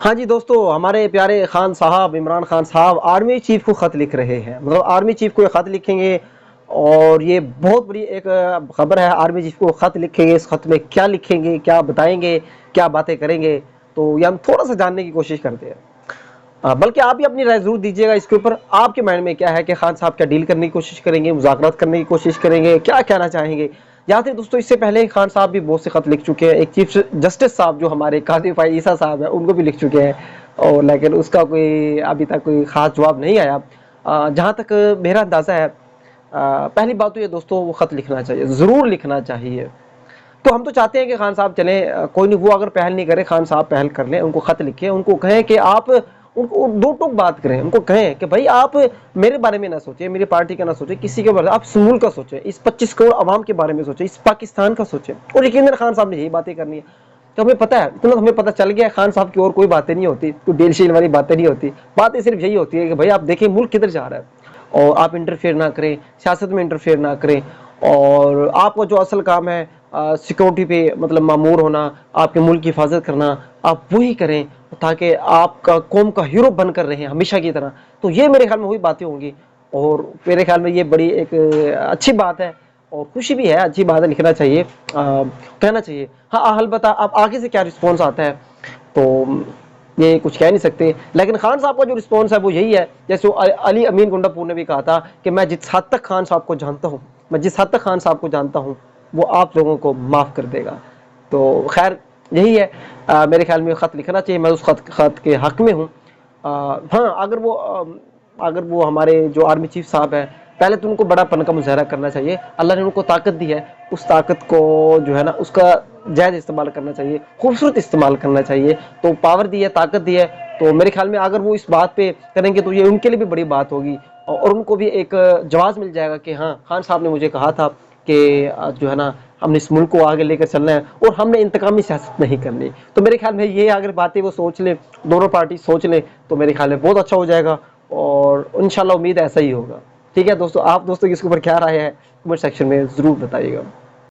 ہاں جی دوستو، ہمارے پیارے خان صاحب عمران خان صاحب آرمی چیف کو خط لکھ رہے ہیں، مطلب آرمی چیف کو خط لکھیں گے اور یہ بہت بڑی ایک خبر ہے۔ آرمی چیف کو خط لکھیں گے، اس خط میں کیا لکھیں گے، کیا بتائیں گے، کیا باتیں کریں گے، تو یہ ہم تھوڑا سا جاننے کی کوشش کرتے ہیں۔ بلکہ آپ بھی اپنی رائے ضرور دیجیے گا اس کے اوپر، آپ کے مائنڈ میں کیا ہے کہ خان صاحب کیا ڈیل کرنے کی کوشش کریں گے، مذاکرات کرنے کی کوشش کریں گے، کیا کہنا چاہیں گے۔ یاد ہے دوستو، اس سے پہلے خان صاحب بھی بہت سے خط لکھ چکے ہیں، ایک چیف جسٹس صاحب جو ہمارے قاضی فائز عیسیٰ صاحب ہیں ان کو بھی لکھ چکے ہیں، اور لیکن اس کا کوئی ابھی تک کوئی خاص جواب نہیں آیا۔ جہاں تک میرا اندازہ ہے، پہلی بات تو یہ دوستو، وہ خط لکھنا چاہیے، ضرور لکھنا چاہیے۔ تو ہم تو چاہتے ہیں کہ خان صاحب چلیں، کوئی نہیں، وہ اگر پہل نہیں کرے، خان صاحب پہل کر لیں، ان کو خط لکھیں، ان کو کہیں کہ آپ ان کو دو ٹوک بات کریں، ان کو کہیں کہ بھائی آپ میرے بارے میں نہ سوچیں، میری پارٹی کا نہ سوچیں، کسی کے بارے میں، آپ سمول کا سوچیں، اس 25 کروڑ عوام کے بارے میں سوچیں، اس پاکستان کا سوچیں۔ اور یقیناً خان صاحب نے یہی باتیں کرنی ہے۔ تو ہمیں پتہ ہے، اتنا ہمیں پتہ چل گیا ہے، خان صاحب کی اور کوئی باتیں نہیں ہوتی، کوئی ڈیل شیل والی باتیں نہیں ہوتی، باتیں صرف یہی ہوتی ہے کہ بھائی آپ دیکھیں ملک کدھر جا رہا ہے، اور آپ انٹرفیئر نہ کریں، سیاست میں انٹرفیئر نہ کریں، اور آپ کا جو اصل کام ہے سیکورٹی پہ مطلب مامور ہونا، آپ کے ملک کی حفاظت کرنا، آپ وہی کریں تاکہ آپ کا قوم کا ہیرو بن کر رہیں ہمیشہ کی طرح۔ تو یہ میرے خیال میں وہی باتیں ہوں گی، اور میرے خیال میں یہ بڑی ایک اچھی بات ہے، اور خوشی بھی ہے، اچھی بات ہے، لکھنا چاہیے، کہنا چاہیے۔ ہاں البتہ اب آگے سے کیا رسپانس آتا ہے تو یہ کچھ کہہ نہیں سکتے، لیکن خان صاحب کا جو رسپانس ہے وہ یہی ہے، جیسے علی امین گنڈا پور نے بھی کہا تھا کہ میں جس حد تک خان صاحب کو جانتا ہوں، میں جس حد تک خان صاحب کو جانتا ہوں وہ آپ لوگوں کو معاف کر دے گا۔ تو خیر یہی ہے، میرے خیال میں خط لکھنا چاہیے، میں اس خط کے حق میں ہوں۔ ہاں اگر وہ ہمارے جو آرمی چیف صاحب ہیں، پہلے تو ان کو بڑا پن کا مظاہرہ کرنا چاہیے، اللہ نے ان کو طاقت دی ہے، اس طاقت کو جو ہے نا اس کا جائز استعمال کرنا چاہیے، خوبصورت استعمال کرنا چاہیے۔ تو پاور دی ہے، طاقت دی ہے، تو میرے خیال میں اگر وہ اس بات پہ کریں گے تو یہ ان کے لیے بھی بڑی بات ہوگی، اور ان کو بھی ایک جواز مل جائے گا کہ ہاں خان صاحب نے مجھے کہا تھا کہ جو ہے نا ہم نے اس ملک کو آگے لے کر چلنا ہے، اور ہم نے انتقامی سیاست نہیں کرنی۔ تو میرے خیال میں یہ اگر باتیں وہ سوچ لیں، دونوں پارٹی سوچ لیں، تو میرے خیال میں بہت اچھا ہو جائے گا، اور انشاءاللہ امید ایسا ہی ہوگا۔ ٹھیک ہے دوستو، آپ دوستوں کی اس کے اوپر کیا رائے ہے کمنٹ سیکشن میں ضرور بتائیے گا۔